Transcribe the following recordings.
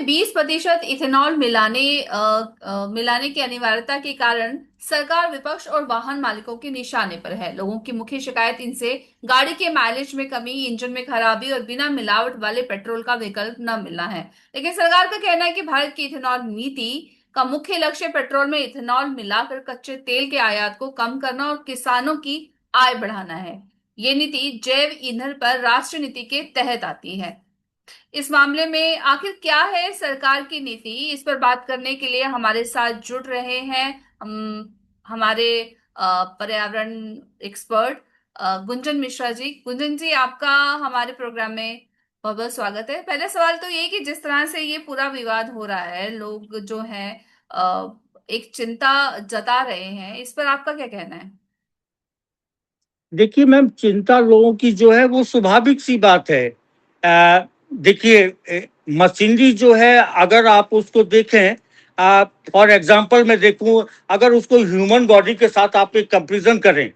में 20% इथेनॉल मिलाने की अनिवार्यता के कारण सरकार, विपक्ष और वाहन मालिकों के निशाने पर है। लोगों की मुख्य शिकायत इनसे गाड़ी के माइलेज में कमी, इंजन में खराबी और बिना मिलावट वाले पेट्रोल का विकल्प न मिलना है। लेकिन सरकार का कहना है कि भारत की इथेनॉल नीति का मुख्य लक्ष्य पेट्रोल में इथेनॉल मिलाकर कच्चे तेल के आयात को कम करना और किसानों की आय बढ़ाना है। ये नीति जैव ईंधन पर राष्ट्रीय नीति के तहत आती है। इस मामले में आखिर क्या है सरकार की नीति, इस पर बात करने के लिए हमारे साथ जुड़ रहे हैं हमारे पर्यावरण एक्सपर्ट गुंजन मिश्रा जी। गुंजन जी, आपका हमारे प्रोग्राम में बहुत बहुत स्वागत है। पहला सवाल तो ये कि जिस तरह से ये पूरा विवाद हो रहा है, लोग जो हैं एक चिंता जता रहे हैं, इस पर आपका क्या कहना है? देखिए मैम, चिंता लोगों की जो है वो स्वाभाविक सी बात है। देखिए, मशीनरी जो है, अगर आप उसको देखें, फॉर एग्जांपल मैं देखूं, अगर उसको ह्यूमन बॉडी के साथ आप एक कंपैरिजन करें,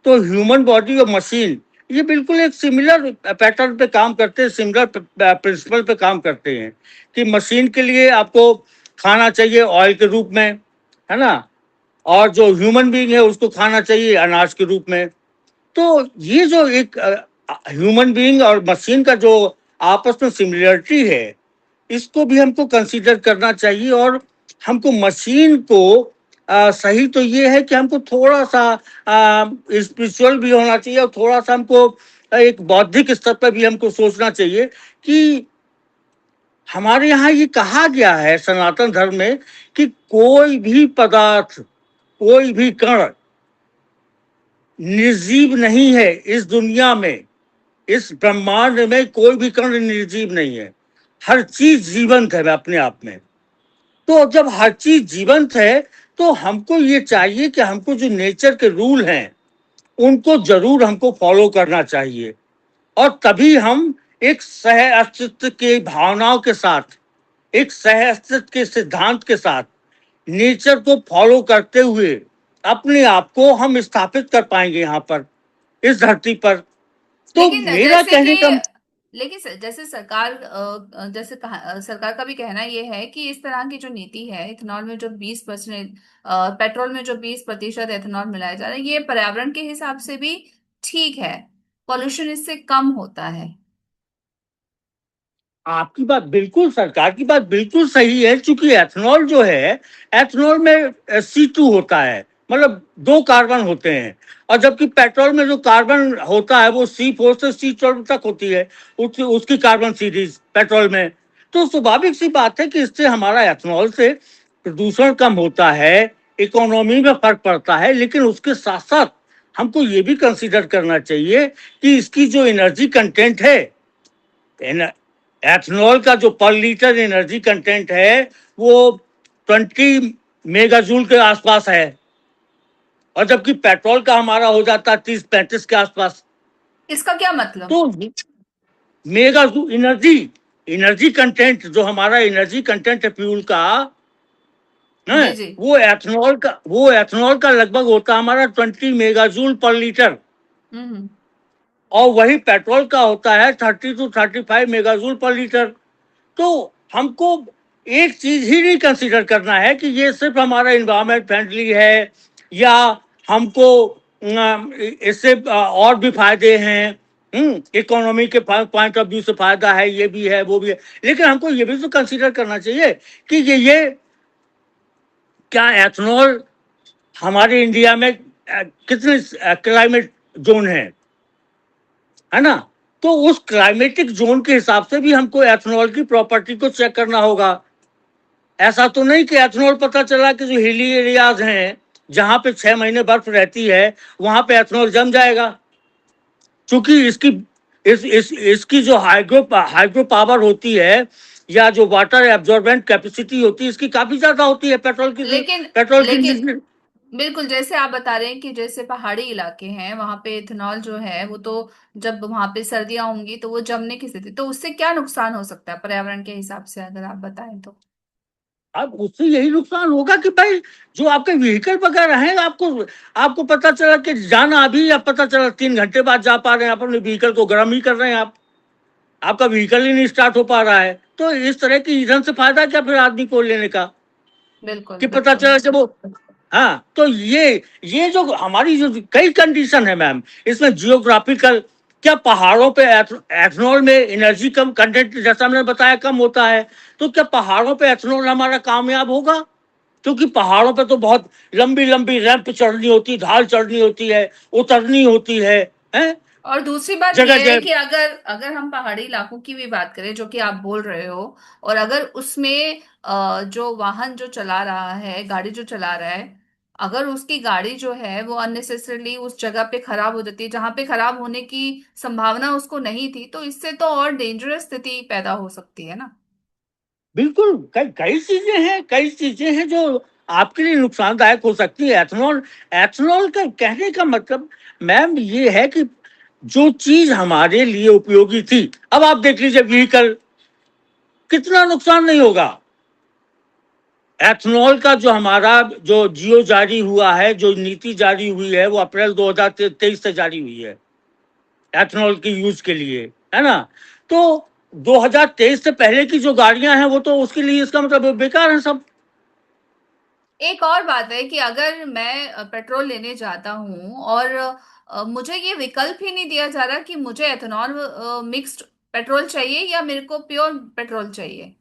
तो ह्यूमन बॉडी और मशीन ये बिल्कुल एक सिमिलर पैटर्न पे काम करते हैं, सिमिलर प्रिंसिपल पे काम करते हैं। कि मशीन के लिए आपको खाना चाहिए ऑयल के रूप में, है ना, और जो ह्यूमन बीइंग है उसको खाना चाहिए अनाज के रूप में। तो ये जो एक ह्यूमन बीइंग और मशीन का जो आपस में सिमिलरिटी है, इसको भी हमको कंसीडर करना चाहिए। और हमको मशीन को सही तो ये है कि हमको थोड़ा सा स्पिरिचुअल भी होना चाहिए, और थोड़ा सा हमको एक बौद्धिक स्तर पर भी हमको सोचना चाहिए कि हमारे यहाँ ये कहा गया है सनातन धर्म में कि कोई भी पदार्थ, कोई भी कण निर्जीव नहीं है। इस दुनिया में, इस ब्रह्मांड में कोई भी कण निर्जीव नहीं है। हर चीज जीवंत है अपने आप में। तो जब हर चीज जीवंत है, तो हमको ये चाहिए कि हमको जो नेचर के रूल हैं उनको जरूर हमको फॉलो करना चाहिए। और तभी हम एक सह अस्तित्व के भावनाओं के साथ, एक सह अस्तित्व के सिद्धांत के साथ, नेचर को फॉलो करते हुए अपने आप को हम स्थापित कर पाएंगे यहाँ पर, इस धरती पर। तो लेकिन मेरा जैसे कि कहने का जैसे सरकार सरकार का भी कहना यह है कि इस तरह की जो नीति है, इथेनॉल में जो 20% पेट्रोल में जो 20% इथेनॉल मिलाया जा रहा है, ये पर्यावरण के हिसाब से भी ठीक है। पॉल्यूशन इससे कम होता है। आपकी बात बिल्कुल, सरकार की बात बिल्कुल सही है। क्योंकि एथेनॉल जो है, एथेनॉल में C2 होता है, मतलब दो कार्बन होते हैं। और जबकि पेट्रोल में जो कार्बन होता है वो C4 से C12 तक होती है, उसकी कार्बन सीरीज पेट्रोल में। तो स्वाभाविक सी बात है कि इससे हमारा एथेनॉल से प्रदूषण कम होता है, इकोनॉमी में फर्क पड़ता है। लेकिन उसके साथ साथ हमको ये भी कंसीडर करना चाहिए कि इसकी जो एनर्जी कंटेंट है, एथेनॉल का जो पर लीटर एनर्जी कंटेंट है वो 20 मेगाजूल के आसपास है, और जबकि पेट्रोल का हमारा हो जाता है 30-35 के आसपास। इसका क्या मतलब? तो मेगाजूल एनर्जी, एनर्जी कंटेंट, जो हमारा एनर्जी कंटेंट है फ्यूल का, है, जी जी। वो एथेनॉल का लगभग होता है हमारा 20 मेगाजूल पर लीटर। हम्म। और वही पेट्रोल का होता है 30 to 35 मेगाजूल पर लीटर। तो हमको एक चीज ही नहीं कंसीडर करना है कि ये सिर्फ हमारा इन्वायरमेंट फ्रेंडली है, या हमको इससे और भी फायदे हैं, इकोनॉमी के पॉइंट ऑफ व्यू से फायदा है, ये भी है वो भी है। लेकिन हमको ये भी तो कंसीडर करना चाहिए कि ये क्या एथेनॉल हमारे इंडिया में कितने क्लाइमेट जोन है ना। तो उस क्लाइमेटिक जोन के हिसाब से भी हमको एथेनॉल की प्रॉपर्टी को चेक करना होगा। ऐसा तो नहीं कि एथेनॉल पता चला कि जो हिली एरियाज हैं, जहां पे 6 महीने बर्फ रहती है, वहां पे एथेनॉल जम जाएगा। क्योंकि इसकी जो हाइड्रो पावर होती है, या जो वाटर एब्जॉर्बेंट कैपेसिटी होती है, इसकी काफी ज्यादा होती है लेकिन पेट्रोल लेकिन की। बिल्कुल, जैसे आप बता रहे हैं कि जैसे पहाड़ी इलाके हैं वहां पे इथेनॉल जो है वो तो जब वहां पे सर्दियां होंगी तो वो जमने की स्थिति, तो उससे क्या नुकसान हो सकता है पर्यावरण के हिसाब से, अगर आप बताएं तो? अब उससे यही नुकसान होगा कि भाई, जो आपके व्हीकल वगैरह हैं, आपको आपको पता चला कि जाना अभी, या पता चला 3 घंटे बाद जा पा रहे हैं, आप अपने व्हीकल को गर्म ही कर रहे हैं आप। आपका व्हीकल ही नहीं स्टार्ट हो पा रहा है, तो इस तरह की ईंधन से फायदा क्या फिर आदमी को लेने का, बिल्कुल कि पता बिल्कुल। चला जब वो, हाँ, तो ये जो हमारी जो कई कंडीशन है मैम, इसमें जियोग्राफिकल, क्या पहाड़ों पे एथनॉल में एनर्जी कम कंटेंट जैसा मैंने बताया कम होता है, तो क्या पहाड़ों पे एथनॉल हमारा कामयाब होगा? क्योंकि पहाड़ों पे तो बहुत लंबी लंबी रैंप चढ़नी होती है, ढाल चढ़नी होती है, उतरनी होती है और दूसरी बात जगह यह है जगह। कि अगर अगर हम पहाड़ी इलाकों की भी बात करें, जो कि आप बोल रहे हो, और अगर उसमें जो वाहन जो चला रहा है, गाड़ी जो चला रहा है, अगर उसकी गाड़ी जो है वो अननेसेसरली उस जगह पे खराब हो जाती है जहां पे खराब होने की संभावना उसको नहीं थी, तो इससे तो और डेंजरस स्थिति पैदा हो सकती है ना। बिल्कुल, कई कई चीजें हैं, कई चीजें हैं जो आपके लिए नुकसानदायक हो सकती है। एथनॉल, एथनॉल का कहने का मतलब मैम ये है कि जो चीज हमारे लिए उपयोगी थी, अब आप देख लीजिए व्हीकल, कितना नुकसान नहीं होगा। एथनॉल का जो हमारा जो जियो जारी हुआ है, जो नीति जारी हुई है, वो अप्रैल 2023 से जारी हुई है एथनॉल के यूज के लिए, है ना? तो 2023 से पहले की जो गाड़ियां हैं वो तो उसके लिए, इसका मतलब बेकार है सब। एक और बात है कि अगर मैं पेट्रोल लेने जाता हूँ और मुझे ये विकल्प ही नहीं दिया जा रहा कि मुझे एथेनॉल मिक्स्ड पेट्रोल चाहिए या मेरे को प्योर पेट्रोल चाहिए,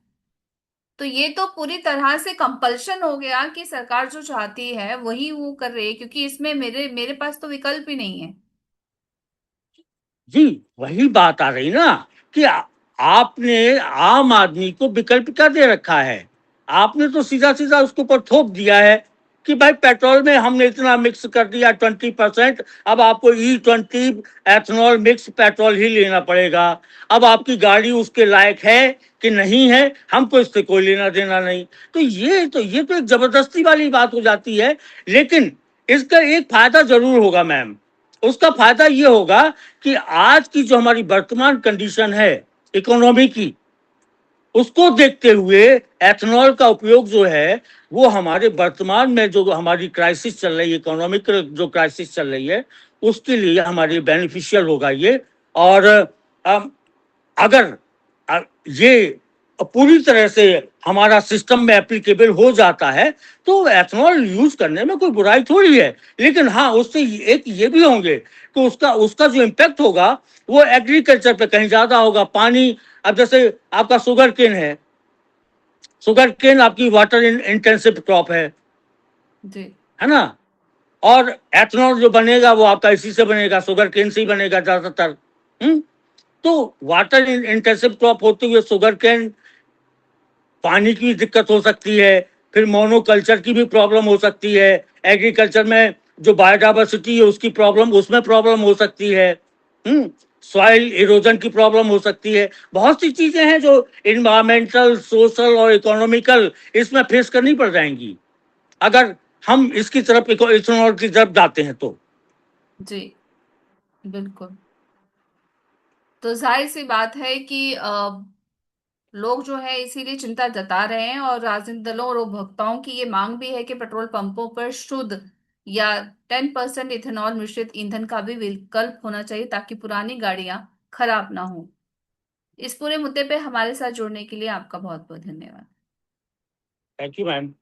तो ये तो पूरी तरह से कंपल्शन हो गया कि सरकार जो चाहती है वही वो कर रही है, क्योंकि इसमें मेरे मेरे पास तो विकल्प ही नहीं है। जी, वही बात आ रही ना कि आपने आम आदमी को विकल्प क्या दे रखा है? आपने तो सीधा सीधा उसके ऊपर थोप दिया है कि भाई पेट्रोल में हमने इतना मिक्स कर दिया 20%, अब आपको E20 एथनॉल मिक्स पेट्रोल ही लेना पड़ेगा। अब आपकी गाड़ी उसके लायक है कि नहीं है, हमको इससे कोई लेना देना नहीं। तो ये तो एक जबरदस्ती वाली बात हो जाती है। लेकिन इसका एक फायदा जरूर होगा मैम, उसका फायदा ये होगा कि आज की जो हमारी वर्तमान कंडीशन है इकोनॉमी की, उसको देखते हुए एथनॉल का उपयोग जो है वो हमारे वर्तमान में जो हमारी क्राइसिस चल रही है, इकोनॉमिक जो क्राइसिस चल रही है, उसके लिए हमारे बेनिफिशियल होगा ये। और अगर ये पूरी तरह से हमारा सिस्टम में एप्लीकेबल हो जाता है तो एथनॉल यूज करने में कोई बुराई थोड़ी है। लेकिन हाँ, उससे एक ये भी होंगे कि उसका उसका जो इम्पैक्ट होगा वो एग्रीकल्चर पे कहीं ज्यादा होगा। पानी, अब जैसे आपका शुगर केन है, शुगर केन आपकी वाटर इंटेंसिव क्रॉप जी है ना? और एथनॉल जो बनेगा वो आपका इसी से बनेगा, शुगर केन से ही बनेगा ज्यादातर। हम्म, तो वाटर इंटेंसिव क्रॉप होते हुए शुगर केन, पानी की दिक्कत हो सकती है, फिर मोनोकल्चर की भी प्रॉब्लम हो सकती है, एग्रीकल्चर में जो बायोडाइवर्सिटी है उसकी प्रॉब्लम, उसमें प्रॉब्लम हो सकती है, सॉइल इरोजन की प्रॉब्लम हो सकती है। बहुत सी चीजें हैं जो इन्वायरमेंटल, सोशल और इकोनॉमिकल इसमें फेस करनी पड़ जाएंगी अगर हम इसकी तरफ, इथेनॉल की तरफ जाते हैं तो। जी बिल्कुल। तो जाहिर सी बात है कि लोग जो है इसीलिए चिंता जता रहे हैं, और राजनीतिक दलों और उपभोक्ताओं की ये मांग भी है कि पेट्रोल पंपों पर शुद्ध या 10% इथेनॉल मिश्रित ईंधन का भी विकल्प होना चाहिए, ताकि पुरानी गाड़ियां खराब ना हो। इस पूरे मुद्दे पे हमारे साथ जुड़ने के लिए आपका बहुत बहुत धन्यवाद। Thank you ma'am.